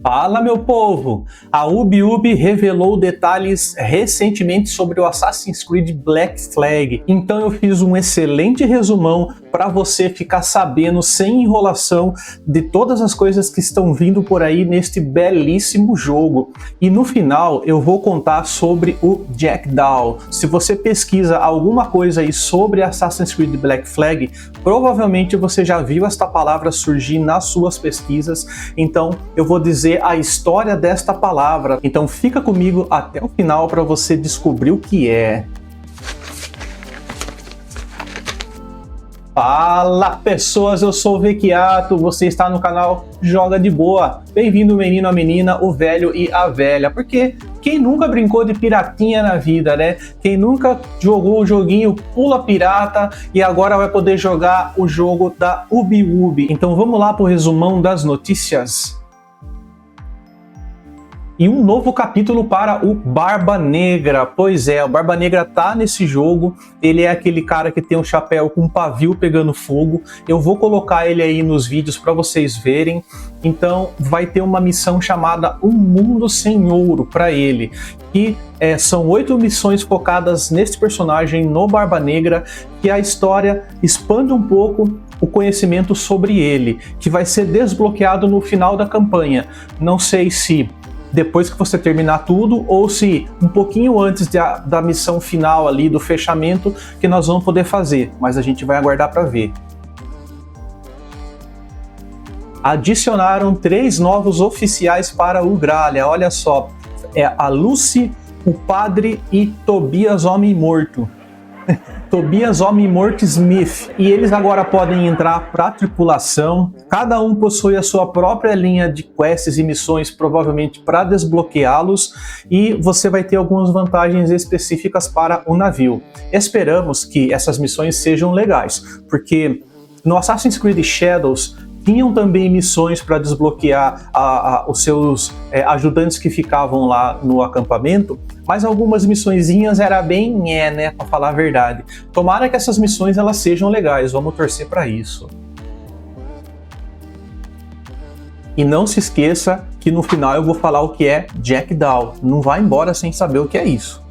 Fala, meu povo! A Ubi revelou detalhes recentemente sobre o Assassin's Creed Black Flag, então eu fiz um excelente resumão para você ficar sabendo sem enrolação de todas as coisas que estão vindo por aí neste belíssimo jogo. E no final eu vou contar sobre o Jackdaw. Se você pesquisa alguma coisa aí sobre Assassin's Creed Black Flag, provavelmente você já viu esta palavra surgir nas suas pesquisas, então eu vou dizer a história desta palavra. Então fica comigo até o final para você descobrir o que é. Fala pessoas, eu sou o Vecchiato, você está no canal Joga de Boa. Bem-vindo, menino, a menina, o velho e a velha, porque quem nunca brincou de piratinha na vida, né? Quem nunca jogou o joguinho Pula Pirata e agora vai poder jogar o jogo da Ubi. Então vamos lá para o resumão das notícias. E um novo capítulo para o Barba Negra. Pois é, o Barba Negra tá nesse jogo. Ele é aquele cara que tem um chapéu com um pavio pegando fogo. Eu vou colocar ele aí nos vídeos para vocês verem. Então vai ter uma missão chamada Um Mundo Sem Ouro para ele. E são 8 missões focadas nesse personagem, no Barba Negra, que a história expande um pouco o conhecimento sobre ele, que vai ser desbloqueado no final da campanha. Não sei se depois que você terminar tudo, ou se um pouquinho antes da missão final ali, do fechamento, que nós vamos poder fazer, mas a gente vai aguardar para ver. Adicionaram 3 novos oficiais para o Gralha, olha só, é a Lucy, o Padre e Tobias Homem-Morto. Tobias Homem-Morto Smith, e eles agora podem entrar para a tripulação. Cada um possui a sua própria linha de quests e missões, provavelmente para desbloqueá-los, e você vai ter algumas vantagens específicas para o navio. Esperamos que essas missões sejam legais, porque no Assassin's Creed Shadows tinham também missões para desbloquear os seus ajudantes que ficavam lá no acampamento, mas algumas missõezinhas era bem né, para falar a verdade. Tomara que essas missões elas sejam legais, vamos torcer para isso. E não se esqueça que no final eu vou falar o que é Jackdaw, não vai embora sem saber o que é isso.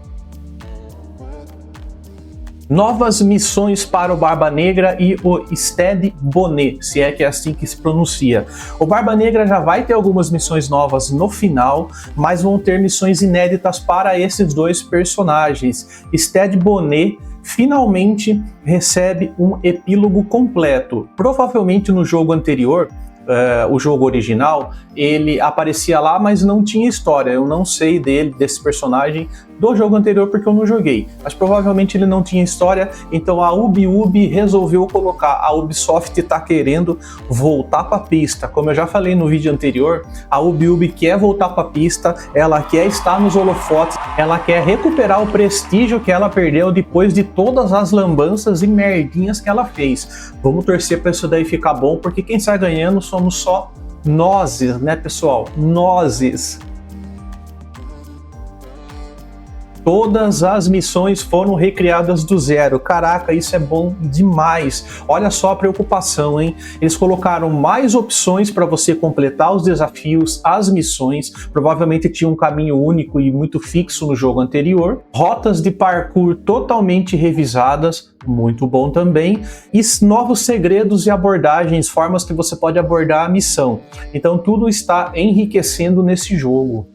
Novas missões para o Barba Negra e o Stede Bonnet, se é que é assim que se pronuncia. O Barba Negra já vai ter algumas missões novas no final, mas vão ter missões inéditas para esses dois personagens. Stede Bonnet finalmente recebe um epílogo completo. Provavelmente no jogo anterior, o jogo original, ele aparecia lá, mas não tinha história. Eu não sei desse personagem do jogo anterior porque eu não joguei, mas provavelmente ele não tinha história, então a Ubi resolveu colocar. A Ubisoft tá querendo voltar para a pista, como eu já falei no vídeo anterior, a Ubi quer voltar para a pista, ela quer estar nos holofotes, ela quer recuperar o prestígio que ela perdeu depois de todas as lambanças e merdinhas que ela fez. Vamos torcer para isso daí ficar bom, porque quem sai ganhando somos só nozes, né, pessoal? Nozes. Todas as missões foram recriadas do zero. Caraca, isso é bom demais. Olha só a preocupação, hein? Eles colocaram mais opções para você completar os desafios, as missões. Provavelmente tinha um caminho único e muito fixo no jogo anterior. Rotas de parkour totalmente revisadas, muito bom também. E novos segredos e abordagens, formas que você pode abordar a missão. Então tudo está enriquecendo nesse jogo.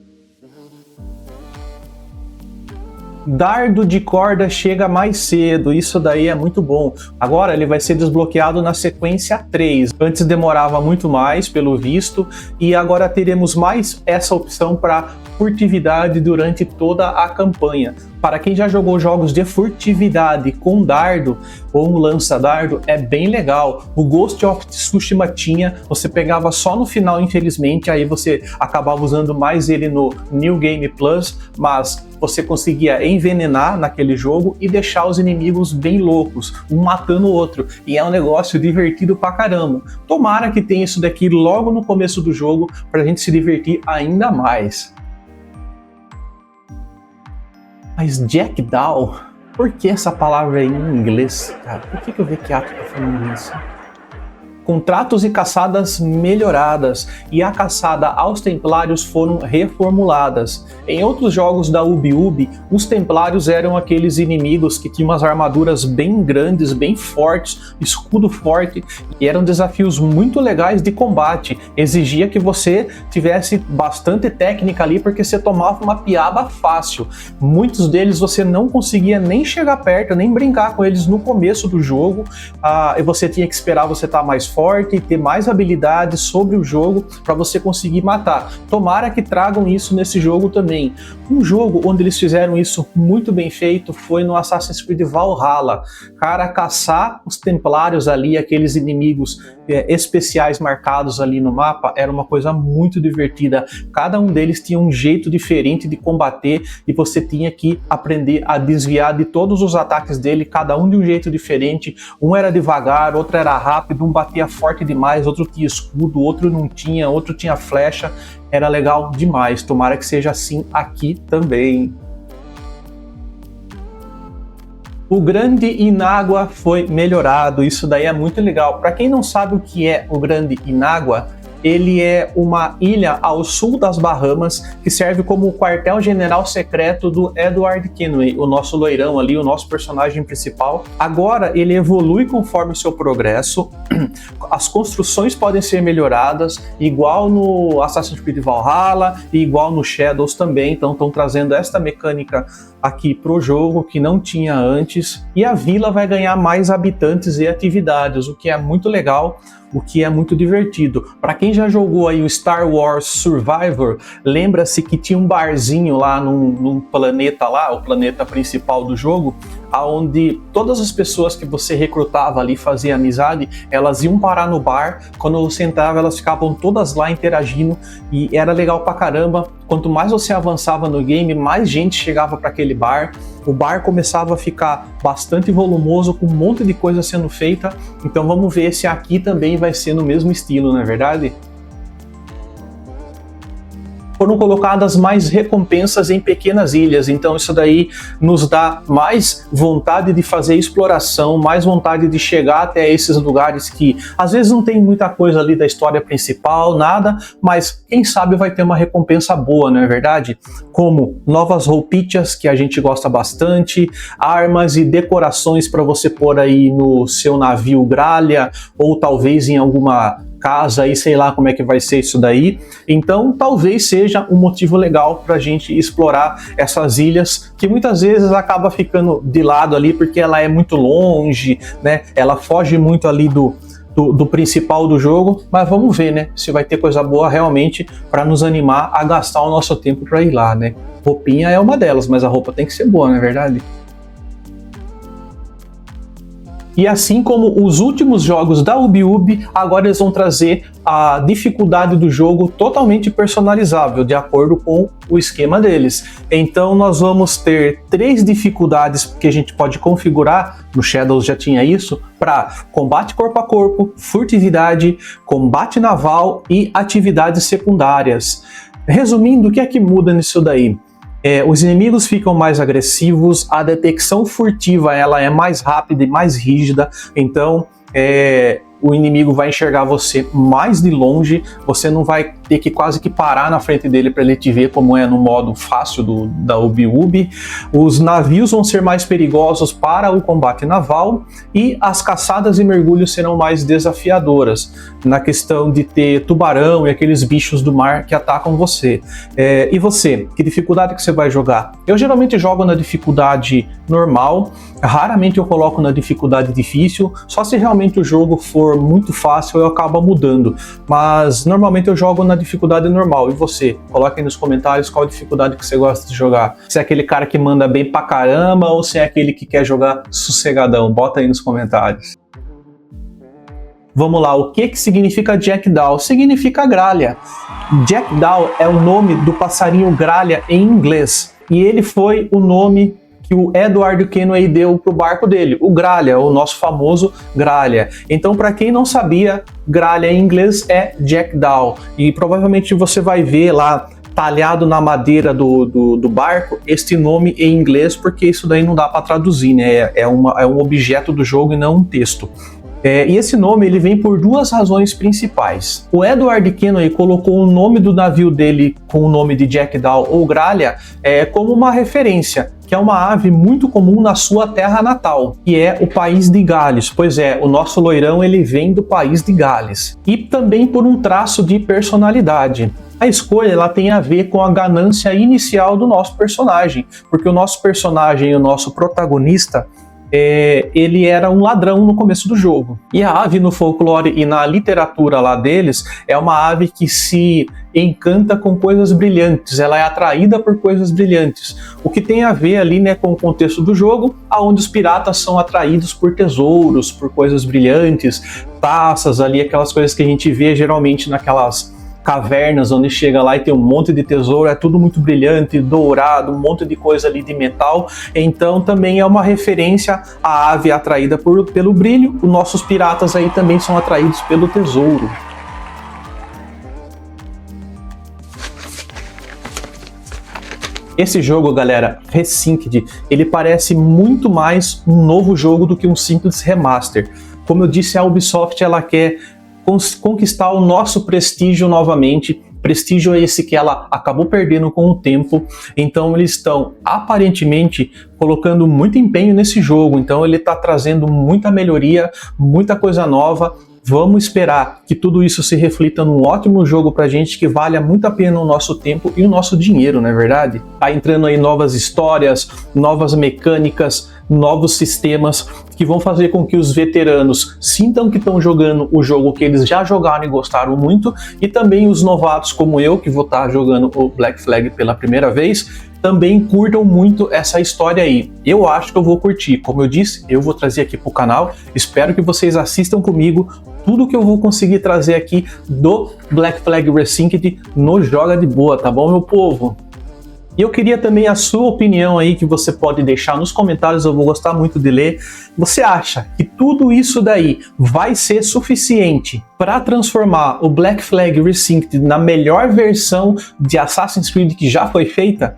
Dardo de corda chega mais cedo, isso daí é muito bom. Agora ele vai ser desbloqueado na sequência 3. Antes demorava muito mais, pelo visto, e agora teremos mais essa opção para furtividade durante toda a campanha. Para quem já jogou jogos de furtividade com dardo ou um lança-dardo, é bem legal. O Ghost of Tsushima tinha, você pegava só no final, infelizmente, aí você acabava usando mais ele no New Game Plus, mas você conseguia envenenar naquele jogo e deixar os inimigos bem loucos, um matando o outro, e é um negócio divertido pra caramba. Tomara que tenha isso daqui logo no começo do jogo pra gente se divertir ainda mais. Mas Jackdaw, por que essa palavra aí em inglês, cara? Por que o Vecchiato tá falando isso? com tratos e caçadas melhoradas, e a caçada aos templários foram reformuladas. Em outros jogos da Ubi, os templários eram aqueles inimigos que tinham umas armaduras bem grandes, bem fortes, escudo forte, e eram desafios muito legais de combate. Exigia que você tivesse bastante técnica ali, porque você tomava uma piaba fácil. Muitos deles você não conseguia nem chegar perto, nem brincar com eles no começo do jogo, e você tinha que esperar você estar mais forte e ter mais habilidades sobre o jogo para você conseguir matar. Tomara que tragam isso nesse jogo também. Um jogo onde eles fizeram isso muito bem feito foi no Assassin's Creed Valhalla. Cara, caçar os templários ali, aqueles inimigos especiais marcados ali no mapa, era uma coisa muito divertida. Cada um deles tinha um jeito diferente de combater e você tinha que aprender a desviar de todos os ataques dele, cada um de um jeito diferente. Um era devagar, outro era rápido, um batia forte demais, outro tinha escudo, outro não tinha, outro tinha flecha. Era legal demais. Tomara que seja assim aqui também. O Grande Inágua foi melhorado, isso daí é muito legal. Para quem não sabe o que é o Grande Inágua, ele é uma ilha ao sul das Bahamas que serve como o quartel-general secreto do Edward Kenway, o nosso loirão ali, o nosso personagem principal. Agora ele evolui conforme o seu progresso, as construções podem ser melhoradas, igual no Assassin's Creed Valhalla e igual no Shadows também, então estão trazendo esta mecânica aqui pro jogo que não tinha antes, e a vila vai ganhar mais habitantes e atividades, o que é muito legal, o que é muito divertido. Para quem já jogou aí o Star Wars Survivor, lembra-se que tinha um barzinho lá num planeta lá, o planeta principal do jogo, aonde todas as pessoas que você recrutava ali, fazia amizade, elas iam parar no bar. Quando você entrava, elas ficavam todas lá interagindo e era legal pra caramba. Quanto mais você avançava no game, mais gente chegava para aquele bar. O bar começava a ficar bastante volumoso, com um monte de coisa sendo feita. Então vamos ver se aqui também vai ser no mesmo estilo, não é verdade? Foram colocadas mais recompensas em pequenas ilhas, então isso daí nos dá mais vontade de fazer exploração, mais vontade de chegar até esses lugares que às vezes não tem muita coisa ali da história principal, nada, mas quem sabe vai ter uma recompensa boa, não é verdade? Como novas roupitas que a gente gosta bastante, armas e decorações para você pôr aí no seu navio gralha, ou talvez em alguma casa aí, sei lá como é que vai ser isso daí. Então talvez seja um motivo legal para a gente explorar essas ilhas, que muitas vezes acaba ficando de lado ali porque ela é muito longe, né? Ela foge muito ali do principal do jogo, mas vamos ver, né, se vai ter coisa boa realmente para nos animar a gastar o nosso tempo para ir lá, né? Roupinha é uma delas, mas a roupa tem que ser boa, não é verdade? E assim como os últimos jogos da Ubi, agora eles vão trazer a dificuldade do jogo totalmente personalizável, de acordo com o esquema deles. Então nós vamos ter 3 dificuldades que a gente pode configurar, no Shadows já tinha isso, para combate corpo a corpo, furtividade, combate naval e atividades secundárias. Resumindo, o que é que muda nisso daí? Os inimigos ficam mais agressivos, a detecção furtiva ela é mais rápida e mais rígida, então o inimigo vai enxergar você mais de longe, você não vai ter que quase que parar na frente dele para ele te ver, como é no modo fácil da Ubi. Os navios vão ser mais perigosos para o combate naval e as caçadas e mergulhos serão mais desafiadoras, na questão de ter tubarão e aqueles bichos do mar que atacam você. E você, que dificuldade que você vai jogar? Eu geralmente jogo na dificuldade normal, raramente eu coloco na dificuldade difícil, só se realmente o jogo for muito fácil eu acabo mudando, mas normalmente eu jogo na dificuldade normal. E você? Coloque aí nos comentários qual dificuldade que você gosta de jogar. Se é aquele cara que manda bem pra caramba ou se é aquele que quer jogar sossegadão. Bota aí nos comentários. Vamos lá, o que significa Jackdaw? Significa gralha. Jackdaw é o nome do passarinho gralha em inglês, e ele foi o nome que o Edward Kenway deu pro barco dele, o Gralha, o nosso famoso Gralha. Então, para quem não sabia, Gralha em inglês é Jackdaw, e provavelmente você vai ver lá talhado na madeira do barco este nome em inglês, porque isso daí não dá para traduzir, né? É um objeto do jogo e não um texto. E esse nome ele vem por duas razões principais. O Edward Kenway colocou o nome do navio dele com o nome de Jackdaw ou Gralha como uma referência, que é uma ave muito comum na sua terra natal, que é o país de Gales. Pois é, o nosso loirão ele vem do país de Gales. E também por um traço de personalidade. A escolha ela tem a ver com a ganância inicial do nosso personagem, porque o nosso personagem, o nosso protagonista, ele era um ladrão no começo do jogo. E a ave no folclore e na literatura lá deles é uma ave que se encanta com coisas brilhantes, ela é atraída por coisas brilhantes, o que tem a ver ali, né, com o contexto do jogo, onde os piratas são atraídos por tesouros, por coisas brilhantes, taças ali, aquelas coisas que a gente vê geralmente naquelas cavernas, onde chega lá e tem um monte de tesouro, é tudo muito brilhante, dourado, um monte de coisa ali de metal. Então também é uma referência à ave atraída pelo brilho. Os nossos piratas aí também são atraídos pelo tesouro. Esse jogo, galera, Resynced, ele parece muito mais um novo jogo do que um simples remaster. Como eu disse, a Ubisoft ela quer conquistar o nosso prestígio novamente, prestígio esse que ela acabou perdendo com o tempo. Então eles estão aparentemente colocando muito empenho nesse jogo, então ele está trazendo muita melhoria, muita coisa nova. Vamos esperar que tudo isso se reflita num ótimo jogo pra gente, que valha muito a pena o nosso tempo e o nosso dinheiro, não é verdade? Tá entrando aí novas histórias, novas mecânicas, novos sistemas que vão fazer com que os veteranos sintam que estão jogando o jogo que eles já jogaram e gostaram muito, e também os novatos como eu, que vou estar jogando o Black Flag pela primeira vez, também curtam muito essa história aí. Eu acho que eu vou curtir. Como eu disse, eu vou trazer aqui pro canal, espero que vocês assistam comigo tudo que eu vou conseguir trazer aqui do Black Flag Resynced no Joga de Boa, tá bom, meu povo? E eu queria também a sua opinião aí, que você pode deixar nos comentários, eu vou gostar muito de ler. Você acha que tudo isso daí vai ser suficiente para transformar o Black Flag Resynced na melhor versão de Assassin's Creed que já foi feita?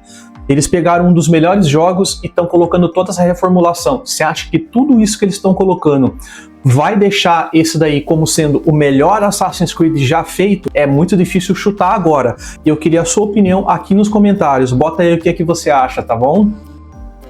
Eles pegaram um dos melhores jogos e estão colocando toda essa reformulação. Você acha que tudo isso que eles estão colocando vai deixar esse daí como sendo o melhor Assassin's Creed já feito? É muito difícil chutar agora. E eu queria a sua opinião aqui nos comentários. Bota aí o que é que você acha, tá bom?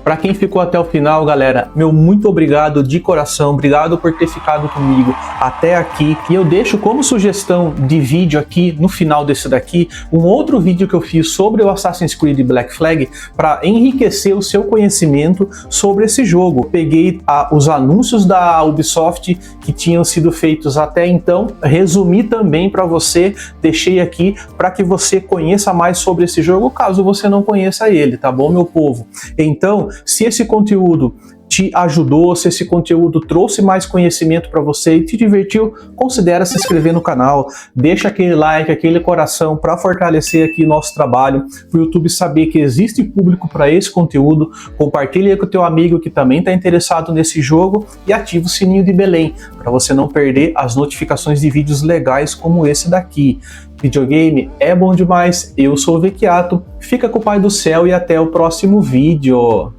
Para quem ficou até o final, galera, meu muito obrigado de coração, obrigado por ter ficado comigo até aqui. E eu deixo como sugestão de vídeo aqui, no final desse daqui, um outro vídeo que eu fiz sobre o Assassin's Creed Black Flag para enriquecer o seu conhecimento sobre esse jogo. Peguei os anúncios da Ubisoft que tinham sido feitos até então, resumi também para você, deixei aqui para que você conheça mais sobre esse jogo, caso você não conheça ele, tá bom, meu povo? Então, se esse conteúdo te ajudou, se esse conteúdo trouxe mais conhecimento para você e te divertiu, considere se inscrever no canal, deixa aquele like, aquele coração para fortalecer aqui nosso trabalho, para o YouTube saber que existe público para esse conteúdo. Compartilha com o teu amigo que também está interessado nesse jogo e ativa o sininho de Belém para você não perder as notificações de vídeos legais como esse daqui. Videogame é bom demais, eu sou o Vecchiato, fica com o Pai do Céu e até o próximo vídeo.